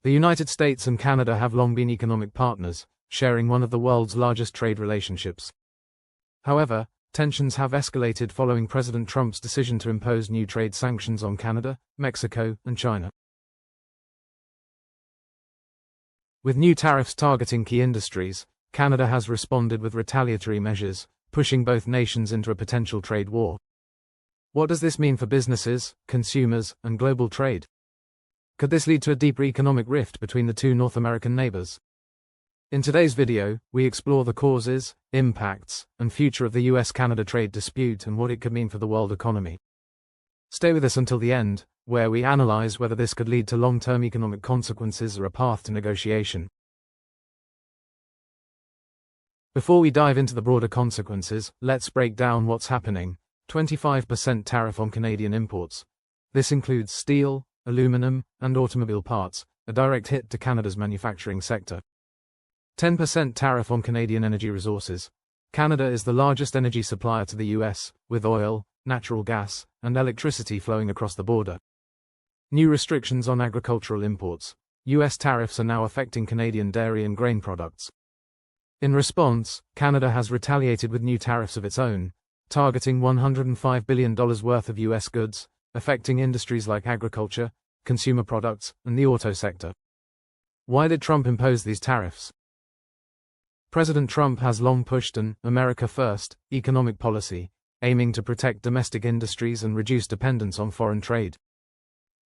The United States and Canada have long been economic partners, sharing one of the world's largest trade relationships. However, tensions have escalated following President Trump's decision to impose new trade sanctions on Canada, Mexico, and China. With new tariffs targeting key industries, Canada has responded with retaliatory measures, pushing both nations into a potential trade war. What does this mean for businesses, consumers, and global trade? Could this lead to a deeper economic rift between the two North American neighbors? In today's video, we explore the causes, impacts, and future of the US-Canada trade dispute and what it could mean for the world economy. Stay with us until the end, where we analyze whether this could lead to long-term economic consequences or a path to negotiation. Before we dive into the broader consequences, let's break down what's happening. 25% tariff on Canadian imports. This includes steel, aluminum, and automobile parts, a direct hit to Canada's manufacturing sector. 10% tariff on Canadian energy resources. Canada is the largest energy supplier to the US, with oil, natural gas, and electricity flowing across the border. New restrictions on agricultural imports. US tariffs are now affecting Canadian dairy and grain products. In response, Canada has retaliated with new tariffs of its own, targeting $105 billion worth of US goods, affecting industries like agriculture, consumer products, and the auto sector. Why did Trump impose these tariffs? President Trump has long pushed an America First economic policy, aiming to protect domestic industries and reduce dependence on foreign trade.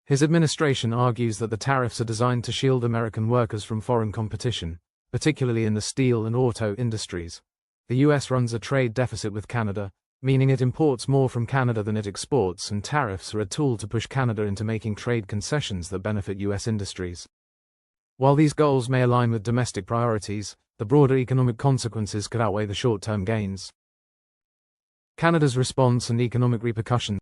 His administration argues that the tariffs are designed to shield American workers from foreign competition, particularly in the steel and auto industries. The US runs a trade deficit with Canada, meaning it imports more from Canada than it exports, and tariffs are a tool to push Canada into making trade concessions that benefit US industries. While these goals may align with domestic priorities, the broader economic consequences could outweigh the short-term gains. Canada's response and economic repercussions.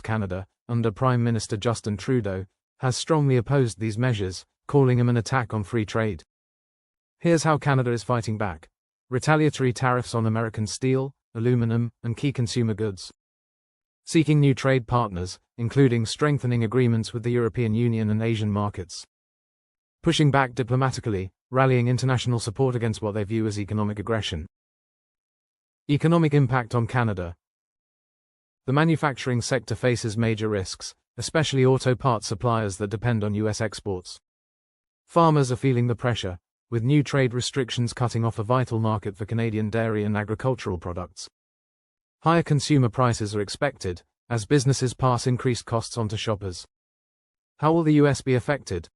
Canada, under Prime Minister Justin Trudeau, has strongly opposed these measures, calling them an attack on free trade. Here's how Canada is fighting back. Retaliatory tariffs on American steel, aluminum, and key consumer goods. Seeking new trade partners, including strengthening agreements with the European Union and Asian markets. Pushing back diplomatically, rallying international support against what they view as economic aggression. Economic impact on Canada. The manufacturing sector faces major risks, especially auto parts suppliers that depend on US exports. Farmers are feeling the pressure, with new trade restrictions cutting off a vital market for Canadian dairy and agricultural products. Higher consumer prices are expected, as businesses pass increased costs on to shoppers. How will the US be affected?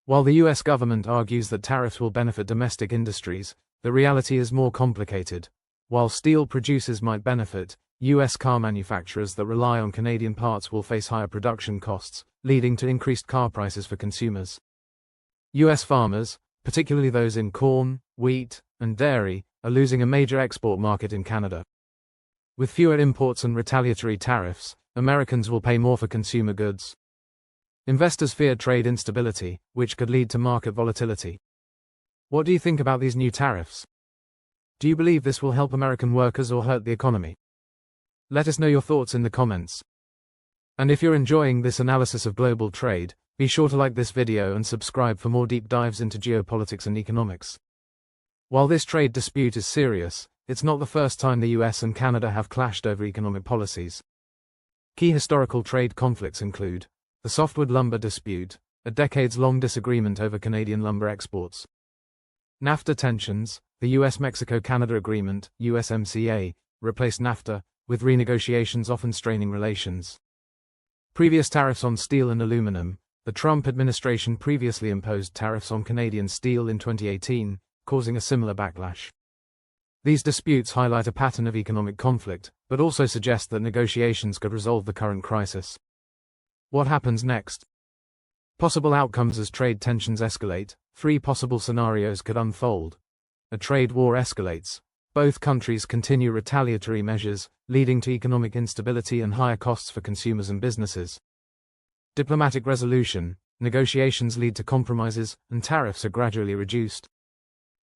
While the US government argues that tariffs will benefit domestic industries, the reality is more complicated. While steel producers might benefit, US car manufacturers that rely on Canadian parts will face higher production costs, leading to increased car prices for consumers. US farmers, particularly those in corn, wheat, and dairy, are losing a major export market in Canada. With fewer imports and retaliatory tariffs, Americans will pay more for consumer goods. Investors fear trade instability, which could lead to market volatility. What do you think about these new tariffs? Do you believe this will help American workers or hurt the economy? Let us know your thoughts in the comments. And if you're enjoying this analysis of global trade, be sure to like this video and subscribe for more deep dives into geopolitics and economics. While this trade dispute is serious, it's not the first time the US and Canada have clashed over economic policies. Key historical trade conflicts include the softwood lumber dispute, a decades-long disagreement over Canadian lumber exports. NAFTA tensions, the US-Mexico-Canada Agreement, USMCA, replaced NAFTA, with renegotiations often straining relations. Previous tariffs on steel and aluminum. The Trump administration previously imposed tariffs on Canadian steel in 2018, causing a similar backlash. These disputes highlight a pattern of economic conflict, but also suggest that negotiations could resolve the current crisis. What happens next? Possible outcomes as trade tensions escalate. 3 possible scenarios could unfold. A trade war escalates. Both countries continue retaliatory measures, leading to economic instability and higher costs for consumers and businesses. Diplomatic resolution. Negotiations lead to compromises, and tariffs are gradually reduced.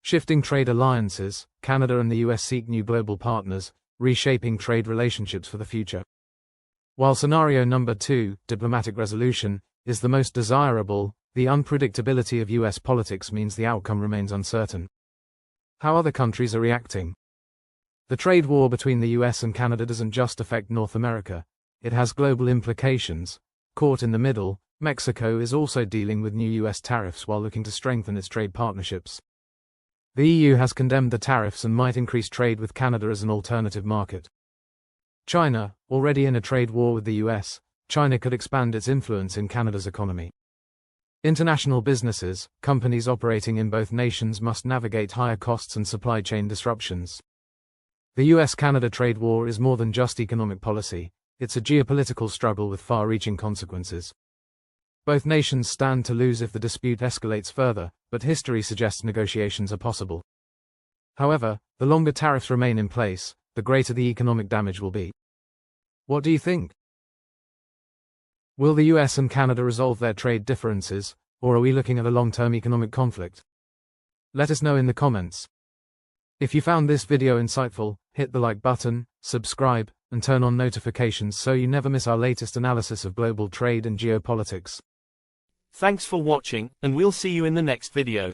Shifting trade alliances. Canada and the US seek new global partners, reshaping trade relationships for the future. While scenario number 2, diplomatic resolution, is the most desirable, the unpredictability of US politics means the outcome remains uncertain. How other countries are reacting. The trade war between the US and Canada doesn't just affect North America, it has global implications. Caught in the middle, Mexico is also dealing with new US tariffs while looking to strengthen its trade partnerships. The EU has condemned the tariffs and might increase trade with Canada as an alternative market. China, already in a trade war with the US, China could expand its influence in Canada's economy. International businesses, companies operating in both nations must navigate higher costs and supply chain disruptions. The US-Canada trade war is more than just economic policy, it's a geopolitical struggle with far-reaching consequences. Both nations stand to lose if the dispute escalates further, but history suggests negotiations are possible. However, the longer tariffs remain in place, the greater the economic damage will be. What do you think? Will the US and Canada resolve their trade differences, or are we looking at a long-term economic conflict? Let us know in the comments. If you found this video insightful, hit the like button, subscribe, and turn on notifications so you never miss our latest analysis of global trade and geopolitics. Thanks for watching, and we'll see you in the next video.